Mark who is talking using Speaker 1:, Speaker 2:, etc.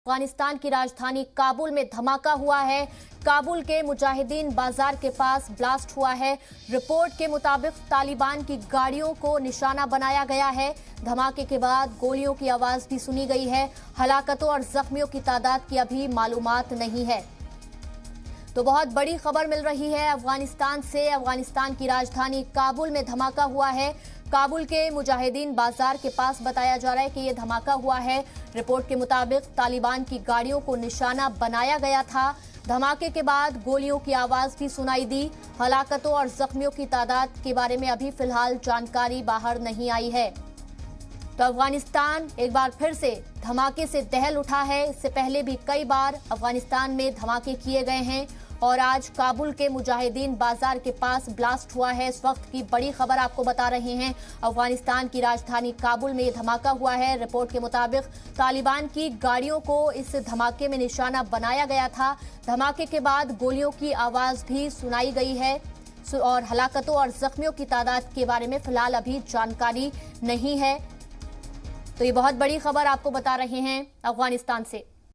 Speaker 1: अफगानिस्तान की राजधानी काबुल में धमाका हुआ है। काबुल के मुजाहिदीन बाजार के पास ब्लास्ट हुआ है। रिपोर्ट के मुताबिक तालिबान की गाड़ियों को निशाना बनाया गया है। धमाके के बाद गोलियों की आवाज भी सुनी गई है। हलाकतों और जख्मियों की तादाद की अभी मालूमात नहीं है। तो बहुत बड़ी खबर मिल रही है अफगानिस्तान से। अफगानिस्तान की राजधानी काबुल में धमाका हुआ है। काबुल के मुजाहिदीन बाजार के पास बताया जा रहा है कि यह धमाका हुआ है। रिपोर्ट के मुताबिक तालिबान की गाड़ियों को निशाना बनाया गया था। धमाके के बाद गोलियों की आवाज भी सुनाई दी। हलाकतों और जख्मियों की तादाद के बारे में अभी फिलहाल जानकारी बाहर नहीं आई है। तो अफगानिस्तान एक बार फिर से धमाके से दहल उठा है। इससे पहले भी कई बार अफगानिस्तान में धमाके किए गए हैं और आज काबुल के मुजाहिदीन बाजार के पास ब्लास्ट हुआ है। इस वक्त की बड़ी खबर आपको बता रहे हैं। अफगानिस्तान की राजधानी काबुल में ये धमाका हुआ है। रिपोर्ट के मुताबिक तालिबान की गाड़ियों को इस धमाके में निशाना बनाया गया था। धमाके के बाद गोलियों की आवाज भी सुनाई गई है और हलाकतों और जख्मियों की तादाद के बारे में फिलहाल अभी जानकारी नहीं है। तो ये बहुत बड़ी खबर आपको बता रहे हैं अफगानिस्तान से।